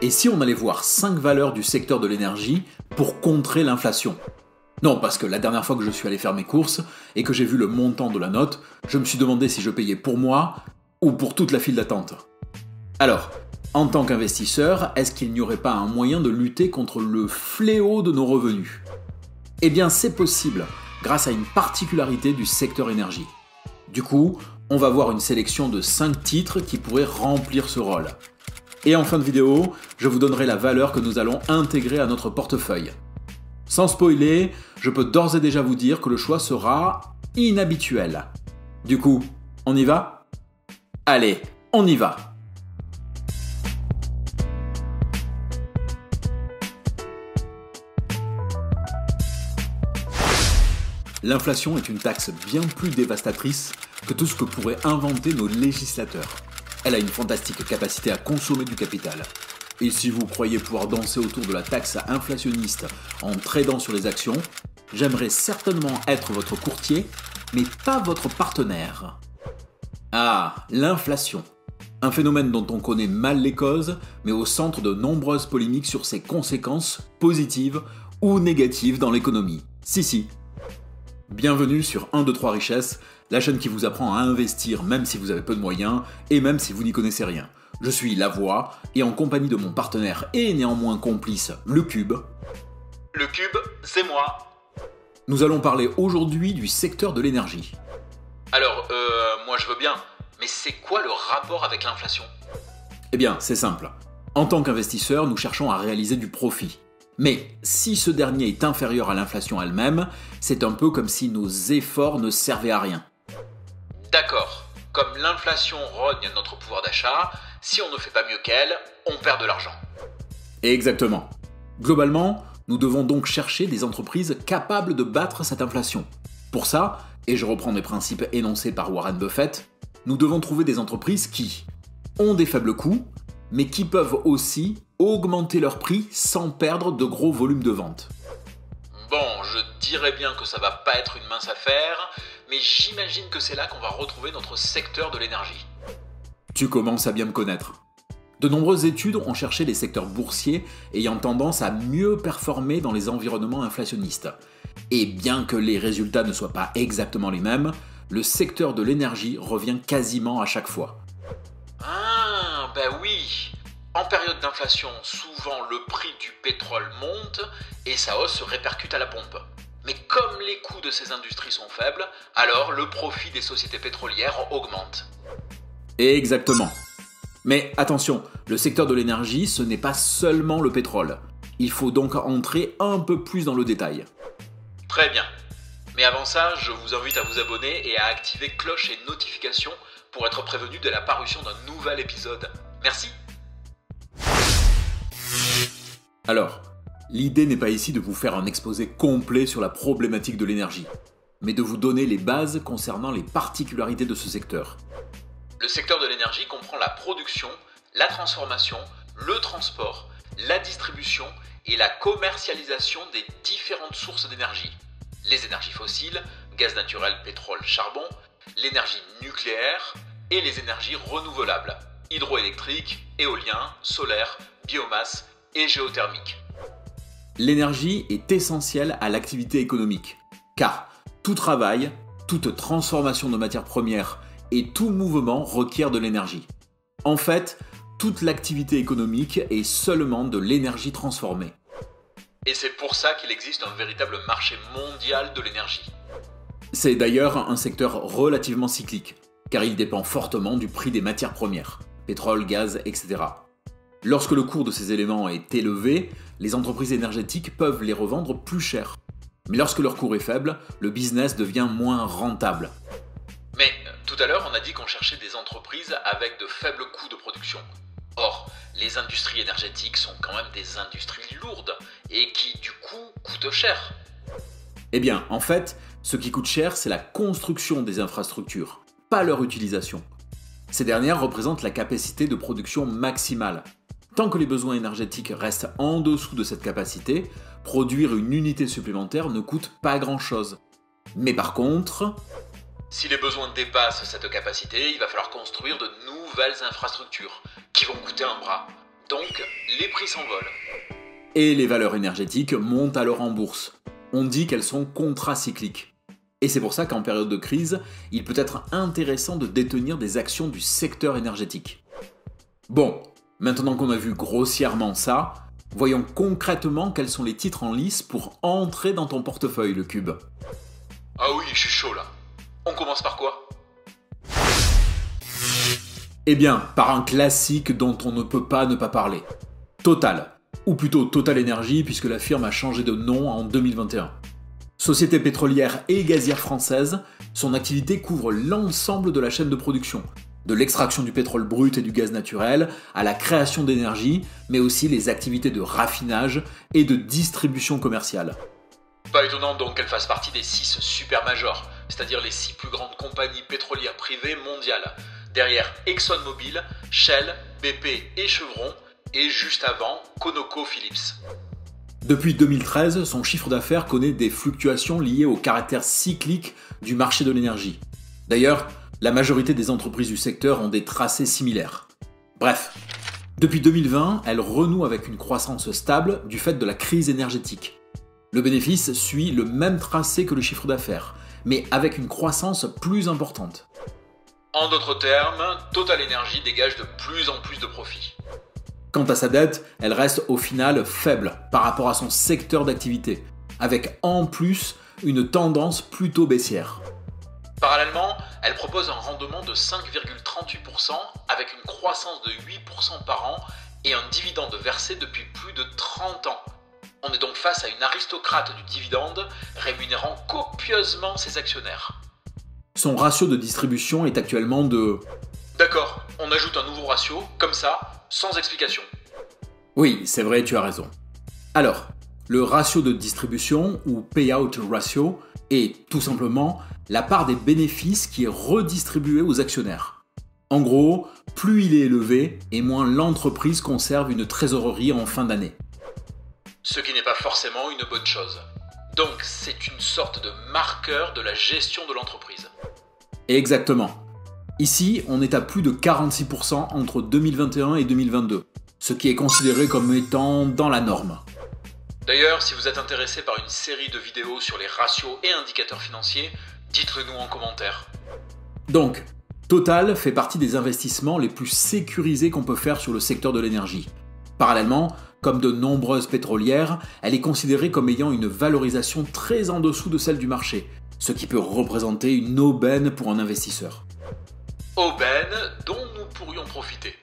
Et si on allait voir 5 valeurs du secteur de l'énergie pour contrer l'inflation? Non, parce que la dernière fois que je suis allé faire mes courses et que j'ai vu le montant de la note, je me suis demandé si je payais pour moi ou pour toute la file d'attente. Alors, en tant qu'investisseur, est-ce qu'il n'y aurait pas un moyen de lutter contre le fléau de nos revenus? Eh bien, c'est possible, grâce à une particularité du secteur énergie. Du coup, on va voir une sélection de 5 titres qui pourraient remplir ce rôle. Et en fin de vidéo, je vous donnerai la valeur que nous allons intégrer à notre portefeuille. Sans spoiler, je peux d'ores et déjà vous dire que le choix sera inhabituel. Du coup, on y va? Allez, on y va! L'inflation est une taxe bien plus dévastatrice que tout ce que pourraient inventer nos législateurs. Elle a une fantastique capacité à consommer du capital. Et si vous croyez pouvoir danser autour de la taxe inflationniste en tradant sur les actions, j'aimerais certainement être votre courtier, mais pas votre partenaire. Ah, l'inflation. Un phénomène dont on connaît mal les causes, mais au centre de nombreuses polémiques sur ses conséquences positives ou négatives dans l'économie. Si. Bienvenue sur 1, 2, 3 Richesses, la chaîne qui vous apprend à investir même si vous avez peu de moyens et même si vous n'y connaissez rien. Je suis La Voix et en compagnie de mon partenaire et néanmoins complice, Le Cube. Le Cube, c'est moi. Nous allons parler aujourd'hui du secteur de l'énergie. Alors, moi je veux bien, mais c'est quoi le rapport avec l'inflation? Eh bien, c'est simple. En tant qu'investisseur, nous cherchons à réaliser du profit. Mais si ce dernier est inférieur à l'inflation elle-même, c'est un peu comme si nos efforts ne servaient à rien. D'accord. Comme l'inflation rogne notre pouvoir d'achat, si on ne fait pas mieux qu'elle, on perd de l'argent. Exactement. Globalement, nous devons donc chercher des entreprises capables de battre cette inflation. Pour ça, et je reprends les principes énoncés par Warren Buffett, nous devons trouver des entreprises qui ont des faibles coûts, mais qui peuvent aussi augmenter leur prix sans perdre de gros volumes de vente. Bon, je dirais bien que ça va pas être une mince affaire, mais j'imagine que c'est là qu'on va retrouver notre secteur de l'énergie. Tu commences à bien me connaître. De nombreuses études ont cherché les secteurs boursiers ayant tendance à mieux performer dans les environnements inflationnistes. Et bien que les résultats ne soient pas exactement les mêmes, le secteur de l'énergie revient quasiment à chaque fois. Ah, ben oui. En période d'inflation, souvent le prix du pétrole monte et sa hausse se répercute à la pompe. Mais comme les coûts de ces industries sont faibles, alors le profit des sociétés pétrolières augmente. Exactement. Mais attention, le secteur de l'énergie, ce n'est pas seulement le pétrole. Il faut donc entrer un peu plus dans le détail. Très bien. Mais avant ça, je vous invite à vous abonner et à activer cloche et notifications pour être prévenu de la parution d'un nouvel épisode. Merci. Alors, l'idée n'est pas ici de vous faire un exposé complet sur la problématique de l'énergie, mais de vous donner les bases concernant les particularités de ce secteur. Le secteur de l'énergie comprend la production, la transformation, le transport, la distribution et la commercialisation des différentes sources d'énergie. Les énergies fossiles, gaz naturel, pétrole, charbon, l'énergie nucléaire et les énergies renouvelables, hydroélectrique, éolien, solaire, biomasse et géothermique. L'énergie est essentielle à l'activité économique, car tout travail, toute transformation de matières premières et tout mouvement requiert de l'énergie. En fait, toute l'activité économique est seulement de l'énergie transformée. Et c'est pour ça qu'il existe un véritable marché mondial de l'énergie. C'est d'ailleurs un secteur relativement cyclique, car il dépend fortement du prix des matières premières, pétrole, gaz, etc. Lorsque le cours de ces éléments est élevé, les entreprises énergétiques peuvent les revendre plus cher. Mais lorsque leur cours est faible, le business devient moins rentable. Mais tout à l'heure, on a dit qu'on cherchait des entreprises avec de faibles coûts de production. Or, les industries énergétiques sont quand même des industries lourdes et qui, du coup, coûtent cher. Eh bien, en fait, ce qui coûte cher, c'est la construction des infrastructures, pas leur utilisation. Ces dernières représentent la capacité de production maximale. Tant que les besoins énergétiques restent en dessous de cette capacité, produire une unité supplémentaire ne coûte pas grand-chose. Mais par contre, si les besoins dépassent cette capacité, il va falloir construire de nouvelles infrastructures qui vont coûter un bras. Donc, les prix s'envolent. Et les valeurs énergétiques montent alors en bourse. On dit qu'elles sont contracycliques. Et c'est pour ça qu'en période de crise, il peut être intéressant de détenir des actions du secteur énergétique. Bon, maintenant qu'on a vu grossièrement ça, voyons concrètement quels sont les titres en lice pour entrer dans ton portefeuille, le Cube. Ah oui, je suis chaud là. On commence par quoi? Eh bien, par un classique dont on ne peut pas ne pas parler. Total. Ou plutôt Total Energy, puisque la firme a changé de nom en 2021. Société pétrolière et gazière française, son activité couvre l'ensemble de la chaîne de production, de l'extraction du pétrole brut et du gaz naturel à la création d'énergie, mais aussi les activités de raffinage et de distribution commerciale. Pas étonnant donc qu'elle fasse partie des 6 super majors, c'est-à-dire les 6 plus grandes compagnies pétrolières privées mondiales, derrière ExxonMobil, Shell, BP et Chevron, et juste avant, ConocoPhillips. Depuis 2013, son chiffre d'affaires connaît des fluctuations liées au caractère cyclique du marché de l'énergie. D'ailleurs, la majorité des entreprises du secteur ont des tracés similaires. Bref, depuis 2020, elle renoue avec une croissance stable du fait de la crise énergétique. Le bénéfice suit le même tracé que le chiffre d'affaires, mais avec une croissance plus importante. En d'autres termes, Total Energy dégage de plus en plus de profits. Quant à sa dette, elle reste au final faible par rapport à son secteur d'activité, avec en plus une tendance plutôt baissière. Parallèlement, elle propose un rendement de 5,38% avec une croissance de 8% par an et un dividende versé depuis plus de 30 ans. On est donc face à une aristocrate du dividende rémunérant copieusement ses actionnaires. Son ratio de distribution est actuellement de... D'accord, on ajoute un nouveau ratio, comme ça, sans explication. Oui, c'est vrai, tu as raison. Alors, le ratio de distribution, ou payout ratio, est tout simplement la part des bénéfices qui est redistribuée aux actionnaires. En gros, plus il est élevé, et moins l'entreprise conserve une trésorerie en fin d'année. Ce qui n'est pas forcément une bonne chose. Donc c'est une sorte de marqueur de la gestion de l'entreprise. Exactement. Ici, on est à plus de 46% entre 2021 et 2022, ce qui est considéré comme étant dans la norme. D'ailleurs, si vous êtes intéressé par une série de vidéos sur les ratios et indicateurs financiers, dites-le nous en commentaire. Donc, Total fait partie des investissements les plus sécurisés qu'on peut faire sur le secteur de l'énergie. Parallèlement, comme de nombreuses pétrolières, elle est considérée comme ayant une valorisation très en dessous de celle du marché, ce qui peut représenter une aubaine pour un investisseur. Aubaine dont nous pourrions profiter.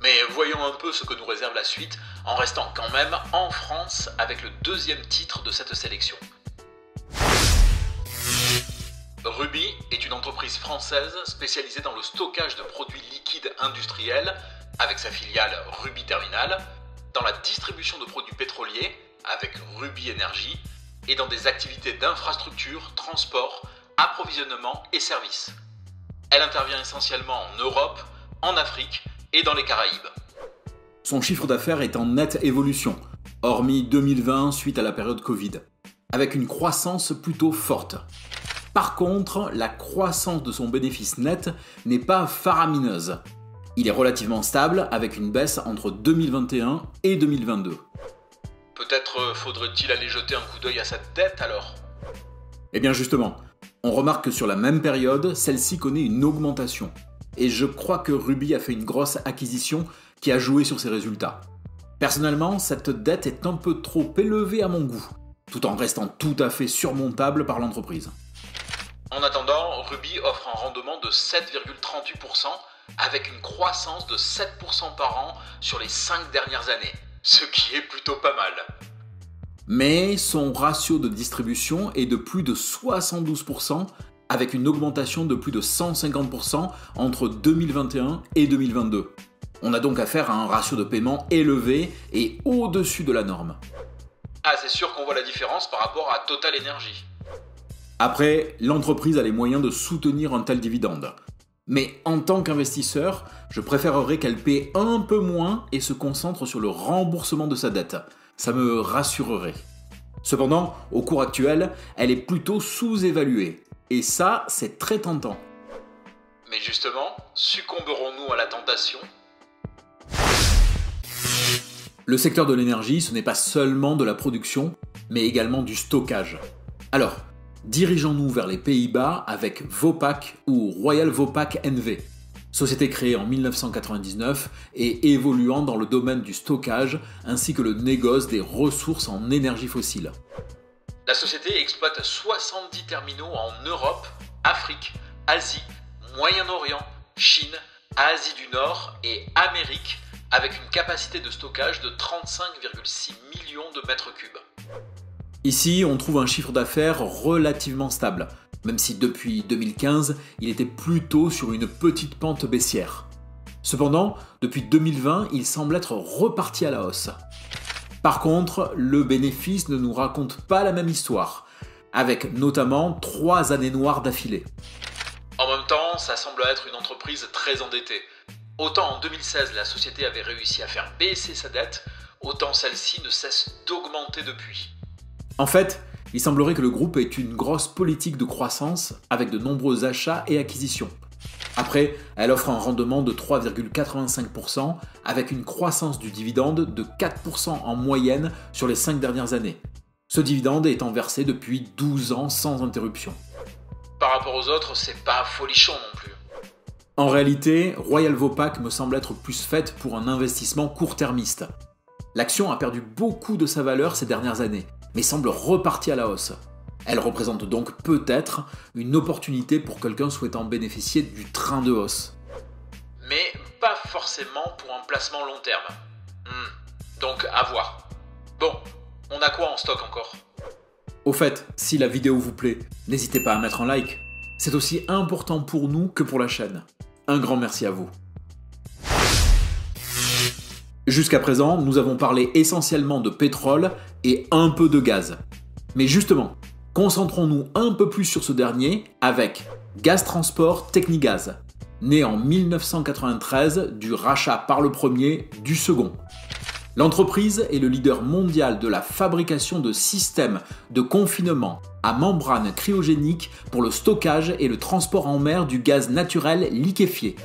Mais voyons un peu ce que nous réserve la suite, en restant quand même en France avec le deuxième titre de cette sélection. Ruby est une entreprise française spécialisée dans le stockage de produits liquides industriels, avec sa filiale Ruby Terminal, dans la distribution de produits pétroliers, avec Ruby Energy, et dans des activités d'infrastructure, transport, approvisionnement et services. Elle intervient essentiellement en Europe, en Afrique et dans les Caraïbes. Son chiffre d'affaires est en nette évolution, hormis 2020 suite à la période Covid, avec une croissance plutôt forte. Par contre, la croissance de son bénéfice net n'est pas faramineuse. Il est relativement stable avec une baisse entre 2021 et 2022. Peut-être faudrait-il aller jeter un coup d'œil à cette dette alors? Eh bien justement, on remarque que sur la même période, celle-ci connaît une augmentation. Et je crois que Ruby a fait une grosse acquisition qui a joué sur ses résultats. Personnellement, cette dette est un peu trop élevée à mon goût, tout en restant tout à fait surmontable par l'entreprise. En attendant, Ruby offre un rendement de 7,38% avec une croissance de 7% par an sur les 5 dernières années, ce qui est plutôt pas mal. Mais son ratio de distribution est de plus de 72%, avec une augmentation de plus de 150% entre 2021 et 2022. On a donc affaire à un ratio de paiement élevé et au-dessus de la norme. Ah, c'est sûr qu'on voit la différence par rapport à Total Energy. Après, l'entreprise a les moyens de soutenir un tel dividende. Mais en tant qu'investisseur, je préférerais qu'elle paie un peu moins et se concentre sur le remboursement de sa dette. Ça me rassurerait. Cependant, au cours actuel, elle est plutôt sous-évaluée. Et ça, c'est très tentant. Mais justement, succomberons-nous à la tentation ? le secteur de l'énergie, ce n'est pas seulement de la production, mais également du stockage. Alors, dirigeons-nous vers les Pays-Bas avec Vopak ou Royal Vopak NV, société créée en 1999 et évoluant dans le domaine du stockage ainsi que le négoce des ressources en énergie fossile. La société exploite 70 terminaux en Europe, Afrique, Asie, Moyen-Orient, Chine, Asie du Nord et Amérique, avec une capacité de stockage de 35,6 millions de mètres cubes. Ici, on trouve un chiffre d'affaires relativement stable, même si depuis 2015, il était plutôt sur une petite pente baissière. Cependant, depuis 2020, il semble être reparti à la hausse. Par contre, le bénéfice ne nous raconte pas la même histoire, avec notamment 3 années noires d'affilée. En même temps, ça semble être une entreprise très endettée. Autant en 2016, la société avait réussi à faire baisser sa dette, autant celle-ci ne cesse d'augmenter depuis. En fait, il semblerait que le groupe ait une grosse politique de croissance avec de nombreux achats et acquisitions. Après, elle offre un rendement de 3,85% avec une croissance du dividende de 4% en moyenne sur les 5 dernières années. Ce dividende étant versé depuis 12 ans sans interruption. Par rapport aux autres, c'est pas folichon non plus. En réalité, Royal Vopak me semble être plus faite pour un investissement court-termiste. L'action a perdu beaucoup de sa valeur ces dernières années, mais semble repartie à la hausse. Elle représente donc peut-être une opportunité pour quelqu'un souhaitant bénéficier du train de hausse. Mais pas forcément pour un placement long terme. Donc à voir. Bon, on a quoi en stock encore ? Au fait, si la vidéo vous plaît, n'hésitez pas à mettre un like. C'est aussi important pour nous que pour la chaîne. Un grand merci à vous. Jusqu'à présent, nous avons parlé essentiellement de pétrole et un peu de gaz. Mais justement, concentrons-nous un peu plus sur ce dernier avec Gaztransport Technigaz, né en 1993 du rachat par le premier du second. L'entreprise est le leader mondial de la fabrication de systèmes de confinement à membrane cryogénique pour le stockage et le transport en mer du gaz naturel liquéfié.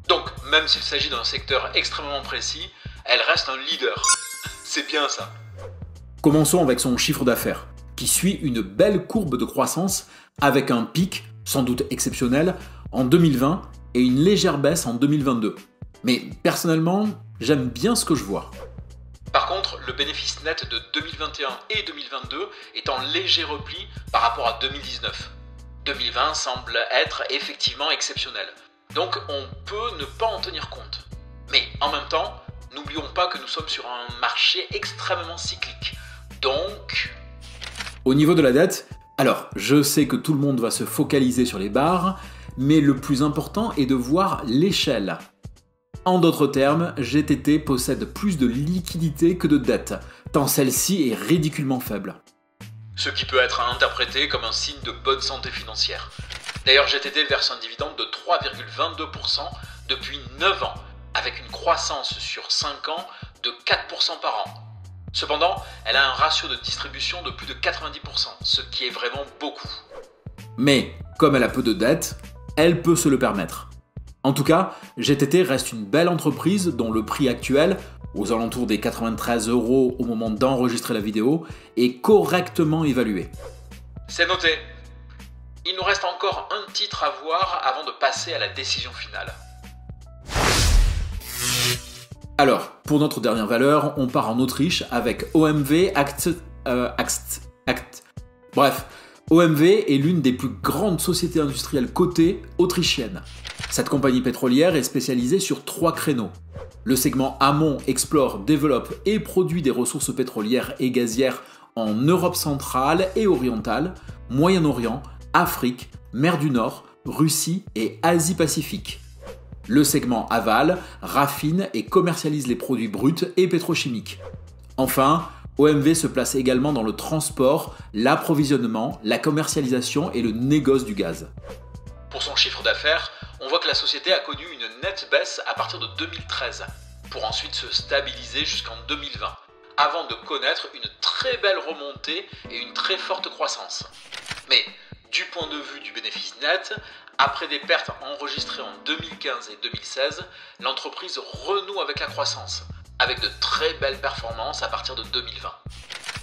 Donc, même s'il s'agit d'un secteur extrêmement précis, elle reste un leader. C'est bien ça. Commençons avec son chiffre d'affaires, qui suit une belle courbe de croissance avec un pic, sans doute exceptionnel, en 2020 et une légère baisse en 2022. Mais personnellement, j'aime bien ce que je vois. Par contre, le bénéfice net de 2021 et 2022 est en léger repli par rapport à 2019. 2020 semble être effectivement exceptionnel, donc on peut ne pas en tenir compte. Mais en même temps, n'oublions pas que nous sommes sur un marché extrêmement cyclique. Donc... Au niveau de la dette, alors je sais que tout le monde va se focaliser sur les barres, mais le plus important est de voir l'échelle. En d'autres termes, GTT possède plus de liquidités que de dettes, tant celle-ci est ridiculement faible. Ce qui peut être interprété comme un signe de bonne santé financière. D'ailleurs, GTT verse un dividende de 3,22% depuis 9 ans, avec une croissance sur 5 ans de 4% par an. Cependant, elle a un ratio de distribution de plus de 90%, ce qui est vraiment beaucoup. Mais, comme elle a peu de dettes, elle peut se le permettre. En tout cas, GTT reste une belle entreprise dont le prix actuel, aux alentours des 93 € au moment d'enregistrer la vidéo, est correctement évalué. C'est noté. Il nous reste encore un titre à voir avant de passer à la décision finale. Alors, pour notre dernière valeur, on part en Autriche avec OMV Bref, OMV est l'une des plus grandes sociétés industrielles cotées autrichiennes. Cette compagnie pétrolière est spécialisée sur 3 créneaux. Le segment amont explore, développe et produit des ressources pétrolières et gazières en Europe centrale et orientale, Moyen-Orient, Afrique, Mer du Nord, Russie et Asie-Pacifique. Le segment aval raffine et commercialise les produits bruts et pétrochimiques. Enfin, OMV se place également dans le transport, l'approvisionnement, la commercialisation et le négoce du gaz. Pour son chiffre d'affaires, on voit que la société a connu une nette baisse à partir de 2013, pour ensuite se stabiliser jusqu'en 2020, avant de connaître une très belle remontée et une très forte croissance. Mais du point de vue du bénéfice net, après des pertes enregistrées en 2015 et 2016, l'entreprise renoue avec la croissance, avec de très belles performances à partir de 2020.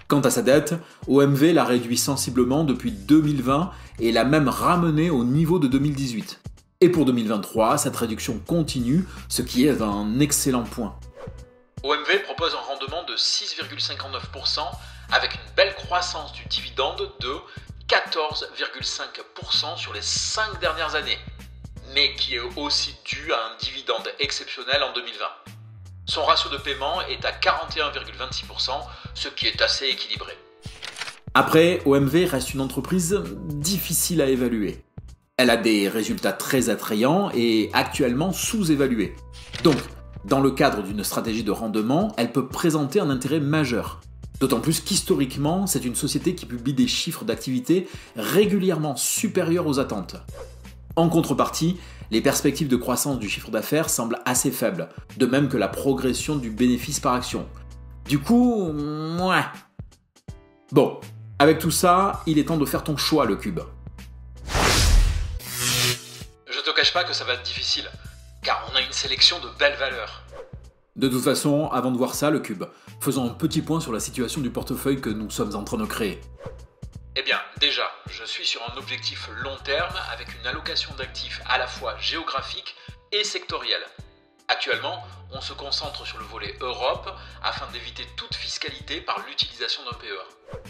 Quant à sa dette, OMV l'a réduit sensiblement depuis 2020 et l'a même ramené au niveau de 2018. Et pour 2023, cette réduction continue, ce qui est un excellent point. OMV propose un rendement de 6,59% avec une belle croissance du dividende de 14,5% sur les 5 dernières années, mais qui est aussi dû à un dividende exceptionnel en 2020. Son ratio de paiement est à 41,26%, ce qui est assez équilibré. Après, OMV reste une entreprise difficile à évaluer. Elle a des résultats très attrayants et actuellement sous-évalués. Donc, dans le cadre d'une stratégie de rendement, elle peut présenter un intérêt majeur. D'autant plus qu'historiquement, c'est une société qui publie des chiffres d'activité régulièrement supérieurs aux attentes. En contrepartie, les perspectives de croissance du chiffre d'affaires semblent assez faibles, de même que la progression du bénéfice par action. Du coup, ouais. Bon, avec tout ça, il est temps de faire ton choix, le cube. Je te cache pas que ça va être difficile, car on a une sélection de belles valeurs. De toute façon, avant de voir ça, le cube, faisons un petit point sur la situation du portefeuille que nous sommes en train de créer. Eh bien, déjà, je suis sur un objectif long terme avec une allocation d'actifs à la fois géographique et sectorielle. Actuellement, on se concentre sur le volet Europe afin d'éviter toute fiscalité par l'utilisation d'un PEA.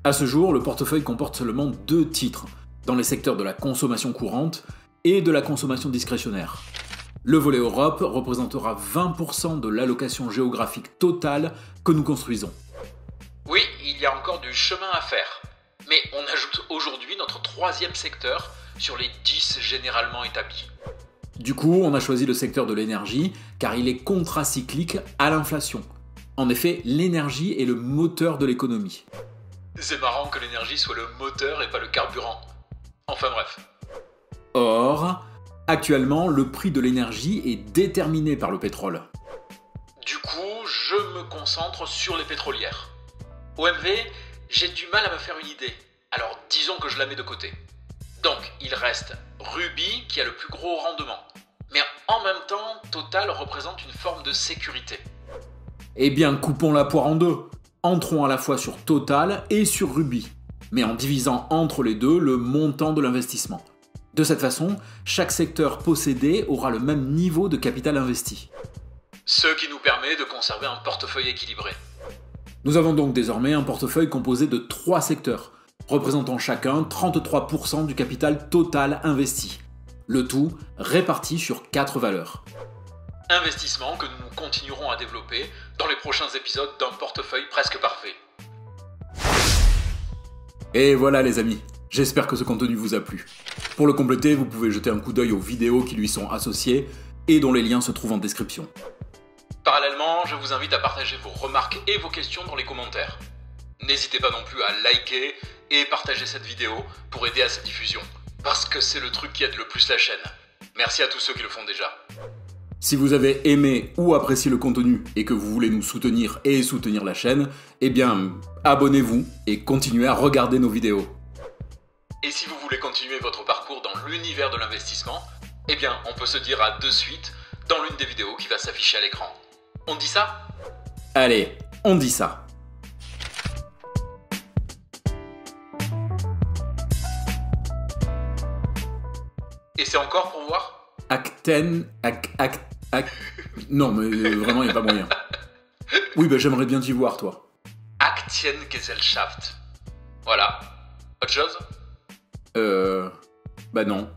À ce jour, le portefeuille comporte seulement 2 titres, dans les secteurs de la consommation courante et de la consommation discrétionnaire. Le volet Europe représentera 20% de l'allocation géographique totale que nous construisons. Oui, il y a encore du chemin à faire. Mais on ajoute aujourd'hui notre 3e secteur sur les 10 généralement établis. Du coup, on a choisi le secteur de l'énergie car il est contracyclique à l'inflation. En effet, l'énergie est le moteur de l'économie. C'est marrant que l'énergie soit le moteur et pas le carburant. Enfin bref. Or, actuellement, le prix de l'énergie est déterminé par le pétrole. Du coup, je me concentre sur les pétrolières. OMV, j'ai du mal à me faire une idée, alors disons que je la mets de côté. Donc, il reste Ruby qui a le plus gros rendement. Mais en même temps, Total représente une forme de sécurité. Eh bien, coupons la poire en deux. Entrons à la fois sur Total et sur Ruby, mais en divisant entre les deux le montant de l'investissement. De cette façon, chaque secteur possédé aura le même niveau de capital investi. Ce qui nous permet de conserver un portefeuille équilibré. Nous avons donc désormais un portefeuille composé de 3 secteurs, représentant chacun 33% du capital total investi. Le tout réparti sur 4 valeurs. Investissement que nous continuerons à développer dans les prochains épisodes d'un portefeuille presque parfait. Et voilà les amis, j'espère que ce contenu vous a plu. Pour le compléter, vous pouvez jeter un coup d'œil aux vidéos qui lui sont associées et dont les liens se trouvent en description. Parallèlement, je vous invite à partager vos remarques et vos questions dans les commentaires. N'hésitez pas non plus à liker et partager cette vidéo pour aider à sa diffusion, parce que c'est le truc qui aide le plus la chaîne. Merci à tous ceux qui le font déjà. Si vous avez aimé ou apprécié le contenu et que vous voulez nous soutenir et soutenir la chaîne, eh bien, abonnez-vous et continuez à regarder nos vidéos. Et si vous voulez continuer votre parcours dans l'univers de l'investissement, eh bien, on peut se dire à de suite dans l'une des vidéos qui va s'afficher à l'écran. On dit ça ? Allez, on dit ça. Et c'est encore pour voir ? Non, mais vraiment, il n'y a pas moyen. Oui, bah j'aimerais bien t'y voir, toi. Aktiengesellschaft. Voilà. Autre chose ? Bah non.